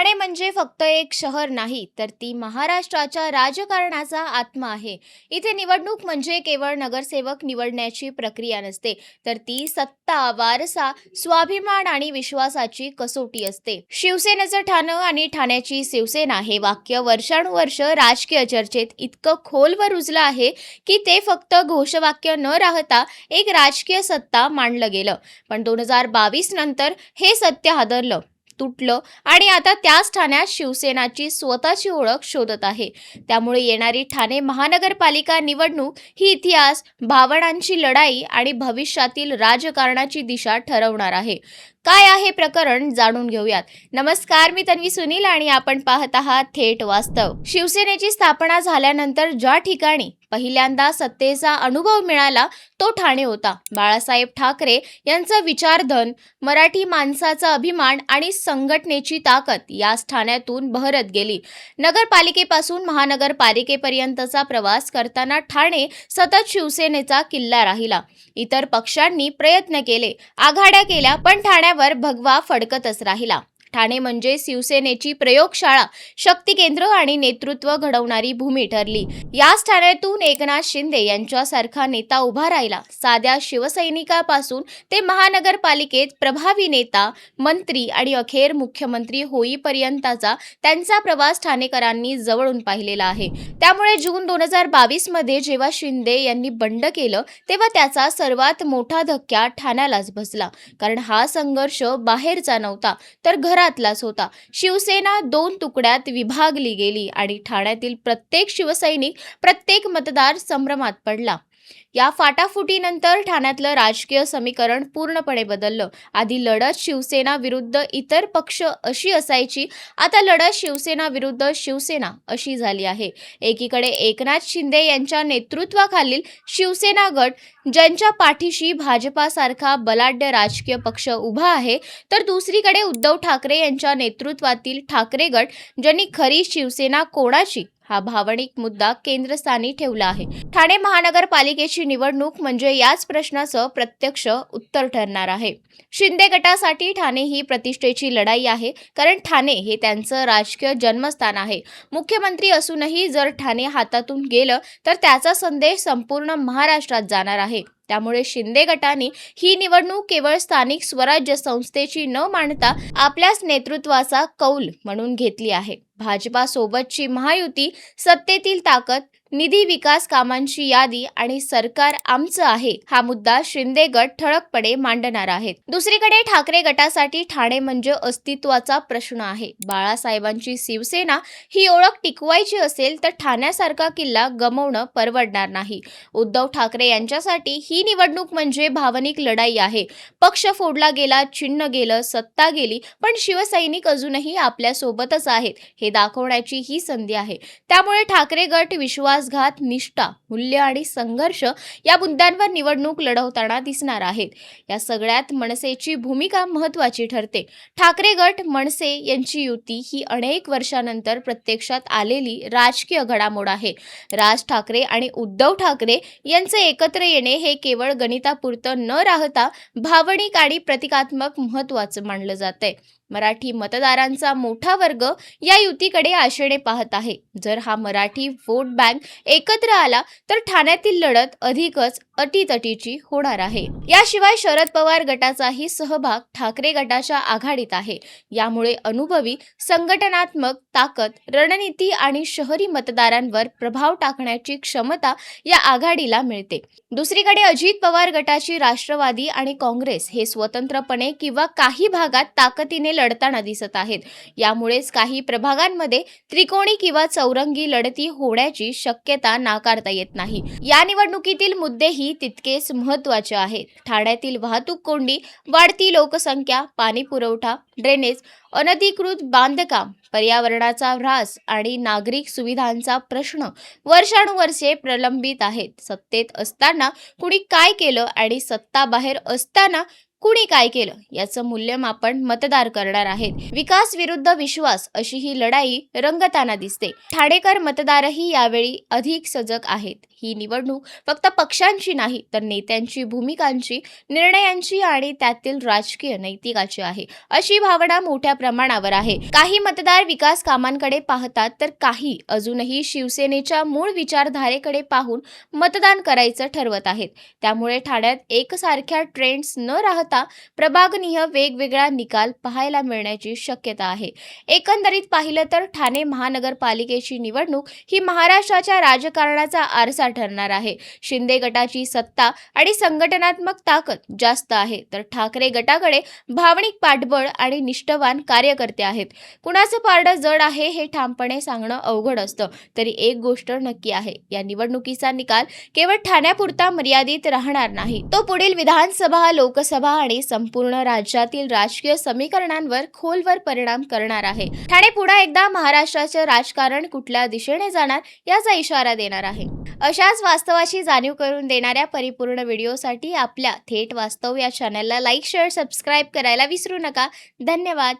ठाणे म्हणजे फक्त एक शहर नाही, तर ती महाराष्ट्राच्या राजकारणाचा आत्मा आहे. इथे निवडणूक म्हणजे केवळ नगरसेवक निवडण्याची प्रक्रिया नसते, तर ती सत्ता, वारसा, स्वाभिमान आणि विश्वासाची कसोटी असते. शिवसेनेचं ठाणं आणि ठाण्याची शिवसेना हे वाक्य वर्षानुवर्ष राजकीय चर्चेत इतकं खोलवर रुजलं आहे, की ते फक्त घोषवाक्य न राहता एक राजकीय सत्ता मानलं गेलं. पण 2022 नंतर हे सत्य हादरलं, तुटलं आणि आता त्याच ठाण्यात शिवसेनाची स्वतःची ओळख शोधत आहे. त्यामुळे येणारी ठाणे महानगरपालिका निवडणूक ही इतिहास, भावनांची लढाई आणि भविष्यातील राजकारणाची दिशा ठरवणार आहे. काय आहे प्रकरण जाणून घेऊयात. नमस्कार, मी तन्वी सुनील आणि आपण पाहत आहात थेट वास्तव. शिवसेनेची स्थापना झाल्यानंतर ज्या ठिकाणी पहिल्यांदा सत्तेचा अनुभव मिळाला तो ठाणे होता. बाळासाहेब ठाकरे यांचं विचारधन, मराठी माणसाचा अभिमान आणि संघटनेची ताकद याच ठाण्यातून बहरत गेली. नगरपालिकेपासून महानगरपालिकेपर्यंतचा प्रवास करताना ठाणे सतत शिवसेनेचा किल्ला राहिला. इतर पक्षांनी प्रयत्न केले, आघाड्या केल्या, पण ठाण्यावर भगवा फडकतच राहिला. ठाणे म्हणजे शिवसेनेची प्रयोगशाळा, शक्ती केंद्र आणि नेतृत्व घडवणारी भूमी ठरली. याच ठाण्यातून एकनाथ शिंदे यांच्यासारखा नेता उभा राहिला. साध्या शिवसैनिकापासून ते महानगरपालिकेत प्रभावी नेता, मंत्री आणि अखेर मुख्यमंत्री होईपर्यंतचा त्यांचा प्रवास ठाणेकरांनी जवळून पाहिलेला आहे. त्यामुळे जून 2022 मध्ये जेव्हा शिंदे यांनी बंड केलं, तेव्हा त्याचा सर्वात मोठा धक्का ठाण्यालाच बसला. कारण हा संघर्ष बाहेरचा नव्हता, तर घरातलाच होता. शिवसेना 2 तुकड्यात विभागली गेली आणि ठाण्यातील प्रत्येक शिवसैनिक, प्रत्येक मतदार संभ्रमात पडला. या फाटाफुटीनंतर ठाण्यातलं राजकीय समीकरण पूर्णपणे बदललं. आधी लढत शिवसेना विरुद्ध इतर पक्ष अशी असायची, आता लढत शिवसेना विरुद्ध शिवसेना अशी झाली आहे. एकीकडे एकनाथ शिंदे यांच्या नेतृत्वाखालील शिवसेना गट, ज्यांच्या पाठीशी भाजपासारखा बलाढ्य राजकीय पक्ष उभा आहे, तर दुसरीकडे उद्धव ठाकरे यांच्या नेतृत्वातील ठाकरे गट, ज्यांनी खरी शिवसेना कोणाची हा भावनिक मुद्दा केंद्रस्थानी ठेवला आहे. ठाणे महानगरपालिकेची निवडणूक म्हणजे याच प्रश्नाचं प्रत्यक्ष उत्तर ठरणार आहे. शिंदे गटासाठी ठाणे ही प्रतिष्ठेची लढाई आहे, कारण ठाणे हे त्यांचं राजकीय जन्मस्थान आहे. मुख्यमंत्री असूनही जर ठाणे हातातून गेलं तर त्याचा संदेश संपूर्ण महाराष्ट्रात जाणार आहे. त्यामुळे शिंदे गटाने ही निवडणूक केवळ स्थानिक स्वराज्य संस्थेची न मानता आपल्याच नेतृत्वाचा कौल म्हणून घेतली आहे. भाजपासोबतची महायुती, सत्तेतील ताकद, निधी, विकास कामांची यादी आणि सरकार आमचं आहे हा मुद्दा शिंदे गट ठळकपणे मांडणार आहेत. दुसरीकडे ठाकरे गटासाठी ठाणे म्हणजे अस्तित्वाचा प्रश्न आहे. बाळासाहेबांची शिवसेना ही ओळख टिकवायची असेल तर ठाण्यासारखा किल्ला गमावणं परवडणार नाही. उद्धव ठाकरे यांच्यासाठी ही निवडणूक म्हणजे भावनिक लढाई आहे. पक्ष फोडला गेला, चिन्ह गेलं, सत्ता गेली, पण शिवसैनिक अजूनही आपल्या सोबतच आहेत हे दाखवण्याची ही संधी आहे. त्यामुळे ठाकरे गट विश्वासघात, निष्ठा, मूल्य आणि संघर्ष या मुद्द्यांवर निवडणूक लढवताना दिसणार आहेत. या सगळ्यात मनसेची भूमिका महत्त्वाची ठरते. ठाकरे गट मनसे यांची युती ही अनेक वर्षानंतर प्रत्यक्षात आलेली राजकीय घडामोड आहे. राज ठाकरे आणि उद्धव ठाकरे यांचे एकत्र येणे हे केवळ गणितापुरतं न राहता भावनिक आणि प्रतिकात्मक महत्त्वाचं मानलं जातंय. मराठी मतदारांचा मोठा वर्ग या युतीकडे आशेने पाहत आहे. जर हा मराठी वोट बँक एकत्र आला तर ठाण्यातील लढत अधिकच अटीतटीची होणार आहे. याशिवाय शरद पवार गटाचाही सहभाग ठाकरे गटाच्या आघाडीत आहे. यामुळे अनुभवी, संघटनात्मक ताकद, रणनीती आणि शहरी मतदारांवर प्रभाव टाकण्याची क्षमता या आघाडीला मिळते. दुसरीकडे अजित पवार गटाची राष्ट्रवादी आणि काँग्रेस हे स्वतंत्रपणे किंवा काही भागात ताकदीने लढताना दिसत आहेत. यामुळेच काही प्रभागांमध्ये त्रिकोणी किंवा चौरंगी लढती होण्याची शक्यता नाकारता येत नाही. या निवडणुकीतील मुद्देही तितकेच महत्त्वाचे आहेत. ठाण्यातील वाहतूक कोंडी, वाढती लोकसंख्या, पाणी पुरवठा, ड्रेनेज, अनधिकृत बांधकाम, पर्यावरणाचा ऱ्हास आणि नागरिक सुविधांचा प्रश्न वर्षानुवर्षे प्रलंबित आहेत. सत्तेत असताना कुणी काय केलं आणि सत्ता बाहेर असताना कुणी काय केलं याचं मूल्यमापन मतदार करणार आहेत. विकास विरुद्ध विश्वास अशी ही लढाई रंगताना दिसते. ठाणेकर मतदारही यावेळी अधिक सजग आहेत. ही निवडणूक फक्त पक्षांची नाही तर नेत्यांची, भूमिकांची, निर्णयांची आणि त्यातील राजकीय नैतिकाची आहे. अशी भावना मोठ्या प्रमाणावर आहे. काही मतदार विकास कामांकडे पाहतात तर काही अजूनही शिवसेनेच्या मूळ विचारधारेकडे पाहून मतदान करायचं ठरवत आहेत. त्यामुळे ठाण्यात एकसारख्या ट्रेंड्स न राहता प्रभागनिहाय वेगवेगळा निकाल पाहायला मिळण्याची शक्यता आहे. एकंदरीत पाहिलं तर ठाणे महानगरपालिकेची निवडणूक ही महाराष्ट्राच्या राजकारणाचा आरसा ठरणार आहे. शिंदे गटाची सत्ता आणि संघटनात्मक ताकद जास्त आहे तर ठाकरे गटाकडे भावनिक पाठबळ आणि निष्ठावान कार्यकर्ते आहेत. कुणाचं पारडं जड आहे हे ठामपणे सांगणं अवघड असतं. तरी एक गोष्ट नक्की आहे, या निवडणुकीचा निकाल केवळ ठाण्यापुरता मर्यादित राहणार नाही. तो पुढील विधानसभा, लोकसभा आणि संपूर्ण राज्यातील राजकीय समीकरणांवर खोलवर परिणाम करणार आहे. ठाणे पुन्हा एकदा महाराष्ट्राचं राजकारण कुठल्या दिशेने जाणार याचा इशारा देणार आहे. अशाच वास्तवाची जाणीव करून देणाऱ्या परिपूर्ण व्हिडिओसाठी आपल्या थेट वास्तव या चॅनलला लाईक, शेअर, सबस्क्राईब करायला विसरू नका. धन्यवाद.